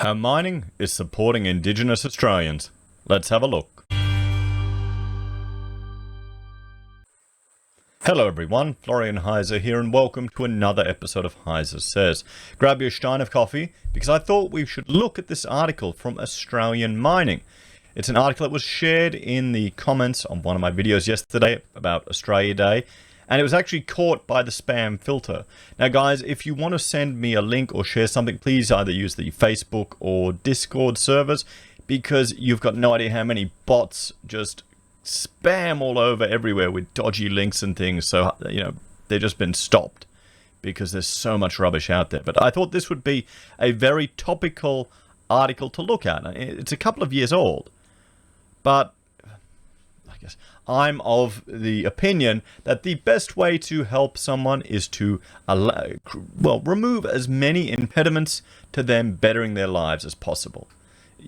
How mining is supporting Indigenous Australians. Let's have a look. Hello everyone, Florian.heise here and welcome to another episode of HeiseSays. Grab your stein of coffee because I thought we should look at this article from Australian mining. It's an article that was shared in the comments on one of my videos yesterday about Australia Day, and it was actually caught by the spam filter. Now guys, if you want to send me a link or share something, please either use the Facebook or Discord servers, because you've got no idea how many bots just spam all over everywhere with dodgy links and things. So, they've just been stopped because there's so much rubbish out there. But I thought this would be a very topical article to look at. It's a couple of years old, but I guess I'm of the opinion that the best way to help someone is to remove as many impediments to them bettering their lives as possible.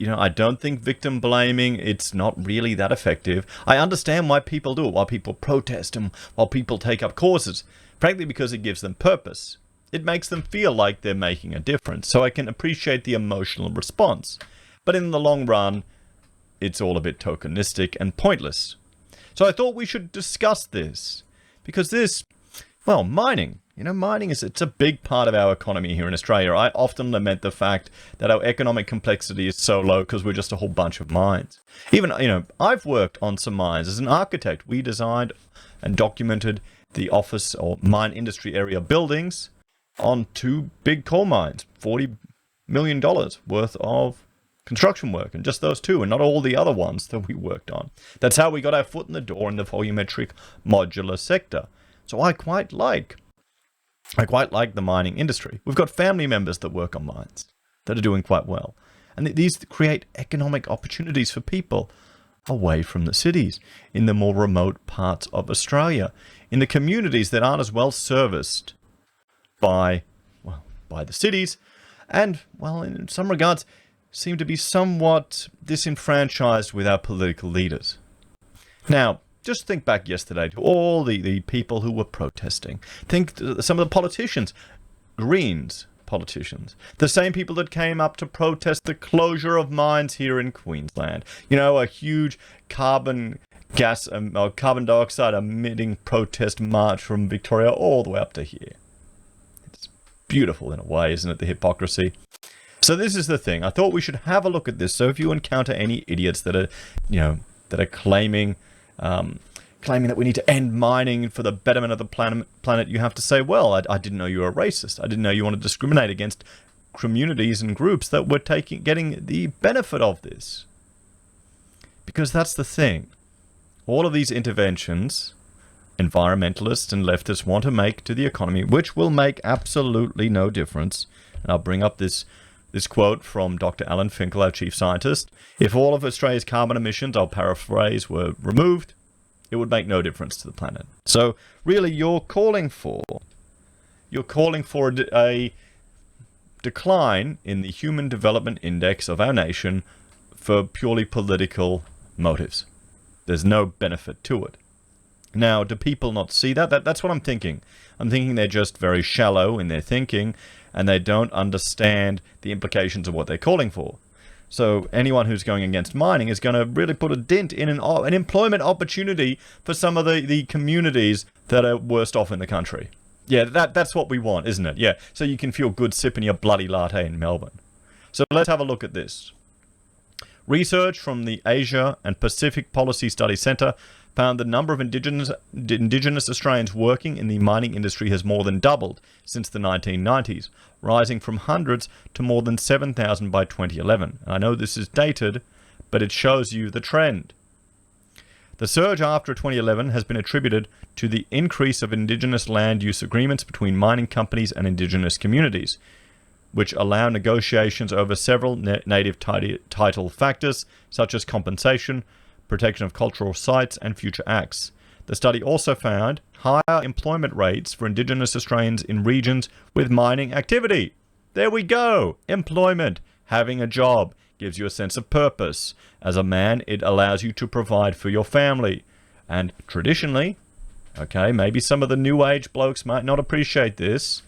I don't think victim blaming, it's not really that effective. I understand why people do it, why people protest and while people take up causes. Frankly, because it gives them purpose. It makes them feel like they're making a difference. So I can appreciate the emotional response. But in the long run, it's all a bit tokenistic and pointless. So I thought we should discuss this. Because mining. Mining it's a big part of our economy here in Australia. I often lament the fact that our economic complexity is so low because we're just a whole bunch of mines. Even, I've worked on some mines as an architect. We designed and documented the office or mine industry area buildings on two big coal mines, $40 million worth of construction work, and just those two, and not all the other ones that we worked on. That's how we got our foot in the door in the volumetric modular sector. So I quite like the mining industry. We've got family members that work on mines that are doing quite well. And these create economic opportunities for people away from the cities, in the more remote parts of Australia, in the communities that aren't as well serviced by the cities, and, in some regards, seem to be somewhat disenfranchised with our political leaders. Now, just think back yesterday to all the people who were protesting. Think some of the politicians, Greens politicians, the same people that came up to protest the closure of mines here in Queensland. A huge carbon dioxide emitting protest march from Victoria all the way up to here. It's beautiful in a way, isn't it, the hypocrisy? So this is the thing. I thought we should have a look at this. So if you encounter any idiots that are claiming that we need to end mining for the betterment of the planet, you have to say, well, I didn't know you were a racist. I didn't know you want to discriminate against communities and groups that were getting the benefit of this. Because that's the thing. All of these interventions environmentalists and leftists want to make to the economy, which will make absolutely no difference. And I'll bring up this quote from Dr. Alan Finkel, our chief scientist. If all of Australia's carbon emissions, I'll paraphrase, were removed, it would make no difference to the planet. So really, you're calling for a decline in the Human Development Index of our nation for purely political motives. There's no benefit to it. Now, do people not see that? That's what I'm thinking. I'm thinking they're just very shallow in their thinking, and they don't understand the implications of what they're calling for. So anyone who's going against mining is going to really put a dent in an employment opportunity for some of the communities that are worst off in the country. Yeah, that's what we want, isn't it? Yeah, so you can feel good sipping your bloody latte in Melbourne. So let's have a look at this. Research from the Asia and Pacific Policy Study Centre found the number of Indigenous Australians working in the mining industry has more than doubled since the 1990s, rising from hundreds to more than 7,000 by 2011. I know this is dated, but it shows you the trend. The surge after 2011 has been attributed to the increase of Indigenous land use agreements between mining companies and Indigenous communities, which allow negotiations over several native title factors, such as compensation, protection of cultural sites, and future acts. The study also found higher employment rates for Indigenous Australians in regions with mining activity. There we go! Employment. Having a job gives you a sense of purpose. As a man, it allows you to provide for your family. And traditionally, maybe some of the new age blokes might not appreciate this,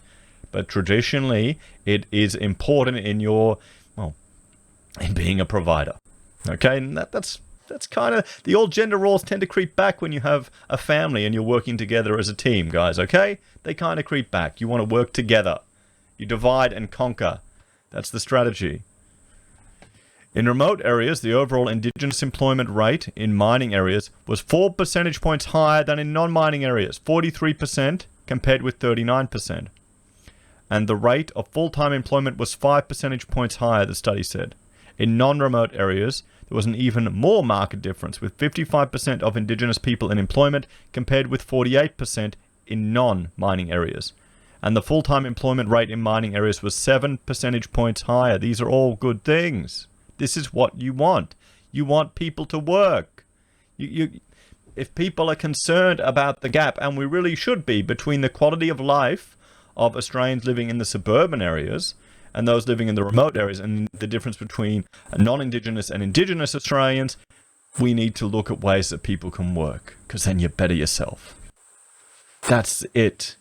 but traditionally it is important in your in being a provider. Okay, and that's kind of the old gender roles tend to creep back when you have a family and you're working together as a team, guys. Okay, they kind of creep back. You want to work together. You divide and conquer. That's the strategy. In remote areas, the overall Indigenous employment rate in mining areas was 4 percentage points higher than in non-mining areas, 43% compared with 39%. And the rate of full-time employment was 5 percentage points higher, the study said. In non-remote areas, there was an even more marked difference, with 55% of Indigenous people in employment compared with 48% in non-mining areas. And the full-time employment rate in mining areas was 7 percentage points higher. These are all good things. This is what you want. You want people to work. If people are concerned about the gap, and we really should be, between the quality of life of Australians living in the suburban areas and those living in the remote areas, and the difference between non-Indigenous and Indigenous Australians, we need to look at ways that people can work, because then you better yourself. That's it.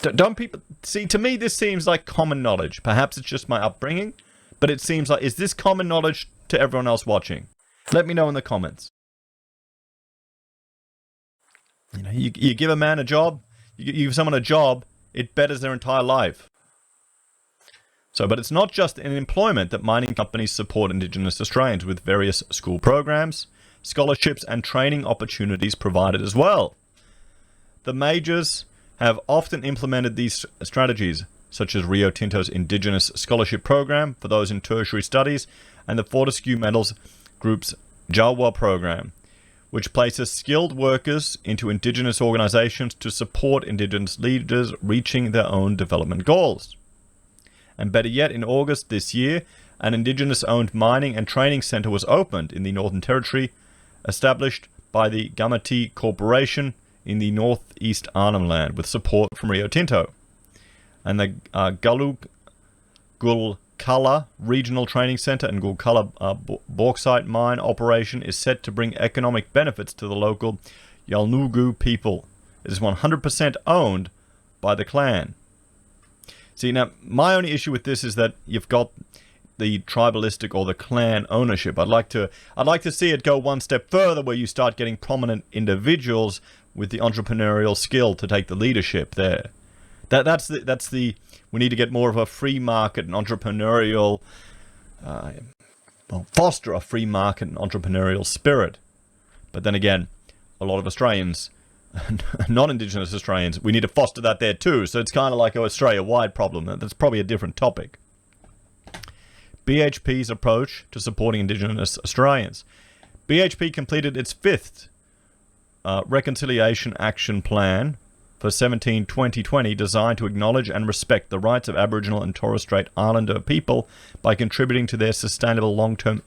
Don't people see? To me, this seems like common knowledge. Perhaps it's just my upbringing, but it seems like, is this common knowledge to everyone else watching? Let me know in the comments. You know, you give a man a job, you give someone a job, it betters their entire life. So, but it's not just in employment that mining companies support Indigenous Australians, with various school programs, scholarships and training opportunities provided as well. The majors have often implemented these strategies, such as Rio Tinto's Indigenous Scholarship Program for those in tertiary studies, and the Fortescue Metals Group's Jalwa Program, which places skilled workers into Indigenous organizations to support Indigenous leaders reaching their own development goals. And better yet, in August this year, an Indigenous-owned mining and training center was opened in the Northern Territory, established by the Gamati Corporation in the northeast Arnhem Land, with support from Rio Tinto. And the Gulkula Regional Training Center and Gulkula bauxite mine operation is set to bring economic benefits to the local Yalnugu people. It is 100% owned by the clan. See, now, my only issue with this is that you've got the tribalistic or the clan ownership. I'd like to see it go one step further, where you start getting prominent individuals with the entrepreneurial skill to take the leadership there. That's the we need to get more of a free market and entrepreneurial, foster a free market and entrepreneurial spirit. But then again, a lot of Australians, non-Indigenous Australians, we need to foster that there too. So it's kind of like an Australia-wide problem. That's probably a different topic. BHP's approach to supporting Indigenous Australians. BHP completed its 5th Reconciliation Action Plan for 2017-2020, designed to acknowledge and respect the rights of Aboriginal and Torres Strait Islander people by contributing to their sustainable long-term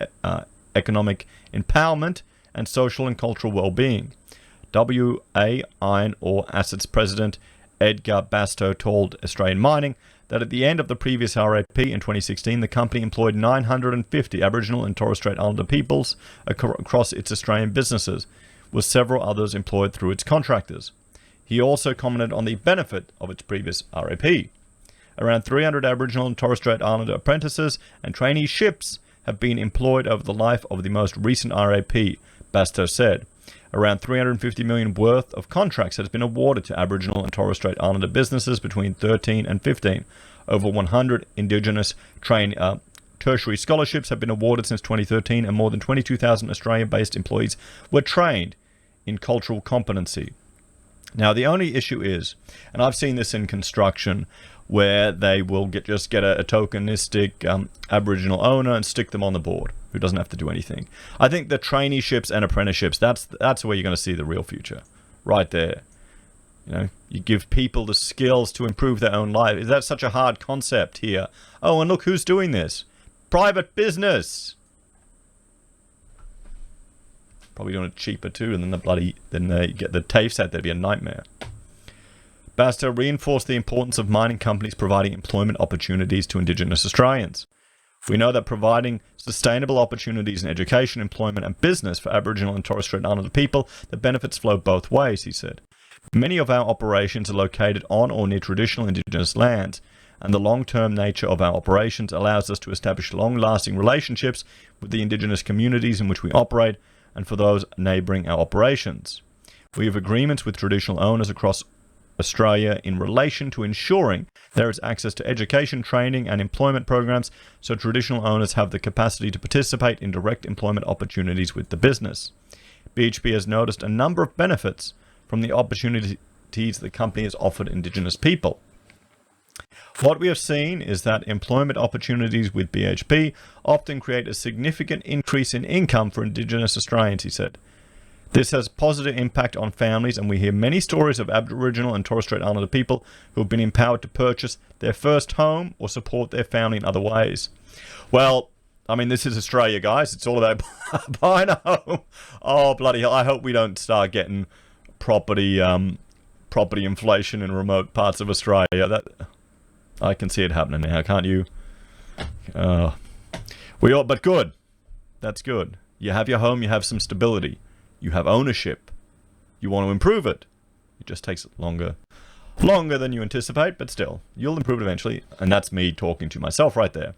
economic empowerment and social and cultural well-being. WA Iron Ore Assets President Edgar Basto told Australian Mining that at the end of the previous RAP in 2016, the company employed 950 Aboriginal and Torres Strait Islander peoples across its Australian businesses, with several others employed through its contractors. He also commented on the benefit of its previous RAP. Around 300 Aboriginal and Torres Strait Islander apprentices and traineeships have been employed over the life of the most recent RAP, Basto said. Around $350 million worth of contracts has been awarded to Aboriginal and Torres Strait Islander businesses between 13 and 15. Over 100 Indigenous tertiary scholarships have been awarded since 2013, and more than 22,000 Australian-based employees were trained in cultural competency. Now, the only issue is, and I've seen this in construction, where they will just get a tokenistic Aboriginal owner and stick them on the board, who doesn't have to do anything. I think the traineeships and apprenticeships, that's where you're going to see the real future, right there. You know, you give people the skills to improve their own life. Is that such a hard concept here? Oh, and look who's doing this. Private business. Probably doing it cheaper too, and then they get the TAFEs out. That'd be a nightmare. Basto reinforced the importance of mining companies providing employment opportunities to Indigenous Australians. We know that providing sustainable opportunities in education, employment and business for Aboriginal and Torres Strait Islander people, the benefits flow both ways, he said. Many of our operations are located on or near traditional Indigenous lands, and the long-term nature of our operations allows us to establish long-lasting relationships with the Indigenous communities in which we operate and for those neighbouring our operations. We have agreements with traditional owners across Australia in relation to ensuring there is access to education, training and employment programs so traditional owners have the capacity to participate in direct employment opportunities with the business. BHP has noticed a number of benefits from the opportunities the company has offered Indigenous people. What we have seen is that employment opportunities with BHP often create a significant increase in income for Indigenous Australians, he said. This has positive impact on families, and we hear many stories of Aboriginal and Torres Strait Islander people who have been empowered to purchase their first home or support their family in other ways. Well, I mean, this is Australia, guys. It's all about buying a home. Oh, bloody hell. I hope we don't start getting property inflation in remote parts of Australia. That I can see it happening now, can't you? But good. That's good. You have your home, you have some stability. You have ownership. You want to improve it. It just takes longer than you anticipate, but still, you'll improve it eventually. And that's me talking to myself right there.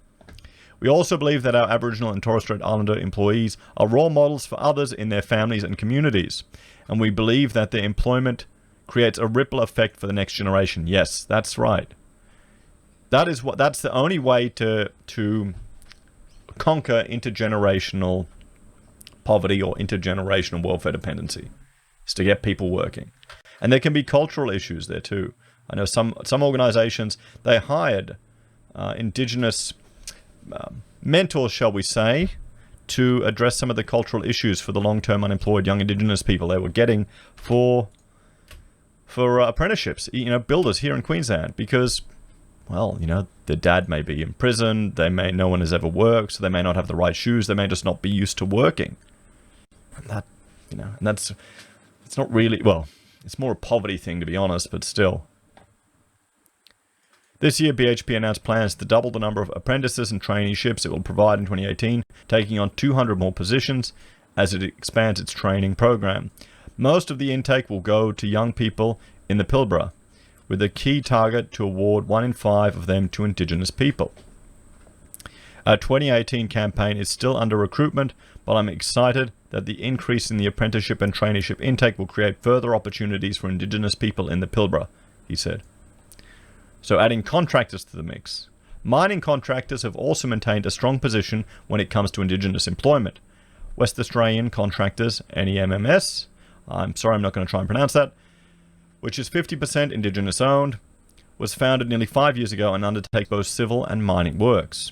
We also believe that our Aboriginal and Torres Strait Islander employees are role models for others in their families and communities. And we believe that their employment creates a ripple effect for the next generation. Yes, that's right. That's the only way to conquer intergenerational poverty or intergenerational welfare dependency, is to get people working. And there can be cultural issues there too. I know some organizations, they hired Indigenous mentors, shall we say, to address some of the cultural issues for the long-term unemployed young Indigenous people they were getting for apprenticeships, builders here in Queensland, because, well, their dad may be in prison, no one has ever worked, so they may not have the right shoes, they may just not be used to working. And it's not really, well, it's more a poverty thing, to be honest, but still. This year, BHP announced plans to double the number of apprenticeships and traineeships it will provide in 2018, taking on 200 more positions as it expands its training program. Most of the intake will go to young people in the Pilbara, with a key target to award 1 in 5 of them to Indigenous people. Our 2018 campaign is still under recruitment, but I'm excited that the increase in the apprenticeship and traineeship intake will create further opportunities for Indigenous people in the Pilbara, he said. So adding contractors to the mix. Mining contractors have also maintained a strong position when it comes to Indigenous employment. West Australian Contractors, NEMMS, I'm sorry, I'm not going to try and pronounce that, which is 50% Indigenous owned, was founded nearly 5 years ago and undertakes both civil and mining works.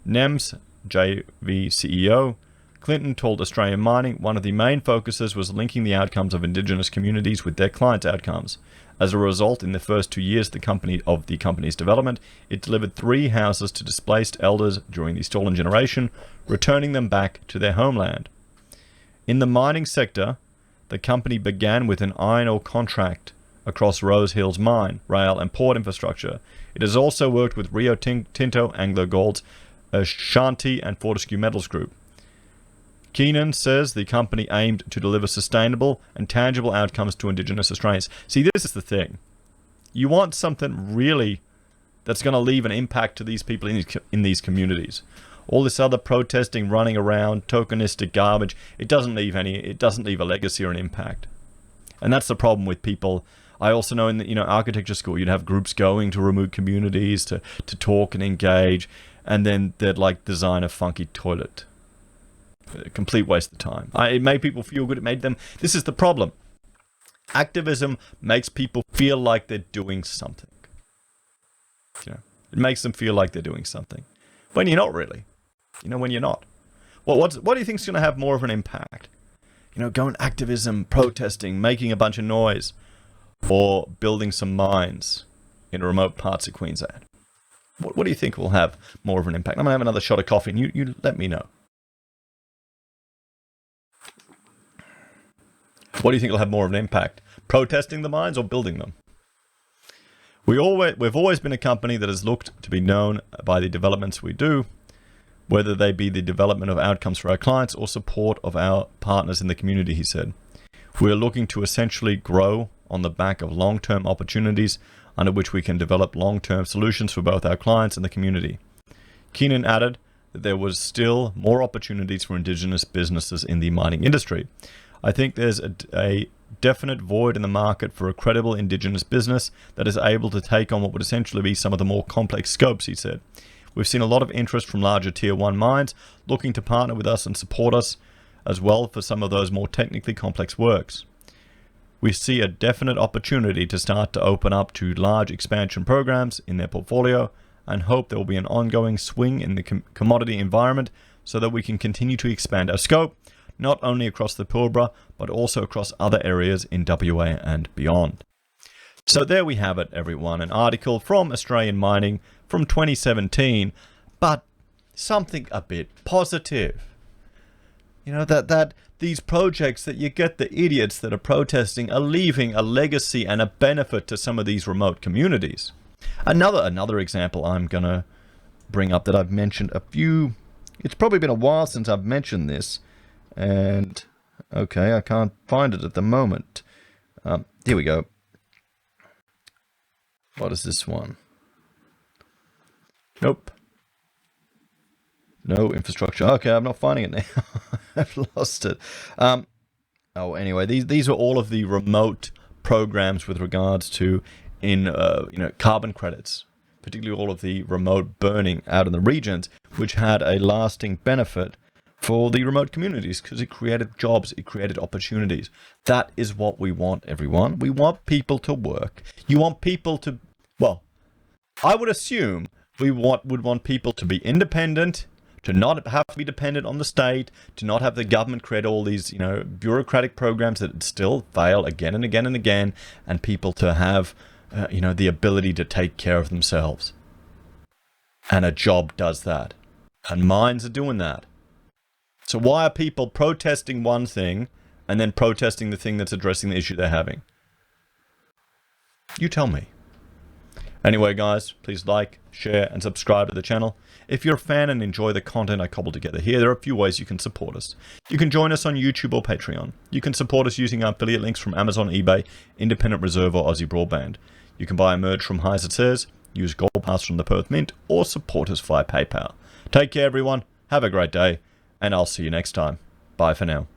NEMS JV CEO Clinton told Australian Mining one of the main focuses was linking the outcomes of Indigenous communities with their clients' outcomes. As a result, in the first 2 years of the company's development, it delivered 3 houses to displaced elders during the stolen generation, returning them back to their homeland. In the mining sector, the company began with an iron ore contract across Rose Hills Mine, rail and port infrastructure. It has also worked with Rio Tinto, Anglo Gold's Ashanti and Fortescue Metals Group. Keenan says the company aimed to deliver sustainable and tangible outcomes to Indigenous Australians. See, this is the thing. You want something really that's going to leave an impact to these people in these communities. All this other protesting, running around, tokenistic garbage, it doesn't leave a legacy or an impact. And that's the problem with people. I also know in the architecture school, you'd have groups going to remote communities to talk and engage, and then they'd design a funky toilet. A complete waste of time. It made people feel good. It made them. This is the problem. Activism makes people feel like they're doing something. It makes them feel like they're doing something, when you're not really. When you're not. What do you think is going to have more of an impact? Going activism, protesting, making a bunch of noise, or building some mines in remote parts of Queensland. What do you think will have more of an impact? I'm going to have another shot of coffee, and you let me know. What do you think will have more of an impact? Protesting the mines or building them? We've always been a company that has looked to be known by the developments we do, whether they be the development of outcomes for our clients or support of our partners in the community, he said. We are looking to essentially grow on the back of long-term opportunities under which we can develop long-term solutions for both our clients and the community. Keenan added that there was still more opportunities for Indigenous businesses in the mining industry. I think there's a definite void in the market for a credible Indigenous business that is able to take on what would essentially be some of the more complex scopes, he said. We've seen a lot of interest from larger Tier 1 mines looking to partner with us and support us as well for some of those more technically complex works. We see a definite opportunity to start to open up to large expansion programs in their portfolio and hope there will be an ongoing swing in the commodity environment so that we can continue to expand our scope, not only across the Pilbara, but also across other areas in WA and beyond. So there we have it, everyone, an article from Australian Mining from 2017, but something a bit positive. You know, that these projects that you get the idiots that are protesting are leaving a legacy and a benefit to some of these remote communities. Another example I'm going to bring up that I've mentioned it's probably been a while since I've mentioned this, and okay, I can't find it at the moment. Here we go. What is this one? Nope. No infrastructure. Okay, I'm not finding it now. I've lost it. Anyway, these are all of the remote programs with regards to carbon credits, particularly all of the remote burning out in the regions, which had a lasting benefit for the remote communities because it created jobs, it created opportunities. That is what we want, everyone. We want people to work. You want people to, well, I would assume would want people to be independent, to not have to be dependent on the state, to not have the government create all these, bureaucratic programs that still fail again and again and again, and people to have, the ability to take care of themselves. And a job does that. And mines are doing that. So why are people protesting one thing and then protesting the thing that's addressing the issue they're having? You tell me. Anyway, guys, please like, share, and subscribe to the channel. If you're a fan and enjoy the content I cobbled together here, there are a few ways you can support us. You can join us on YouTube or Patreon. You can support us using our affiliate links from Amazon, eBay, Independent Reserve, or AussieBroadband. You can buy a merch from HeiseSays, use Gold Pass from the Perth Mint, or support us via PayPal. Take care, everyone. Have a great day, and I'll see you next time. Bye for now.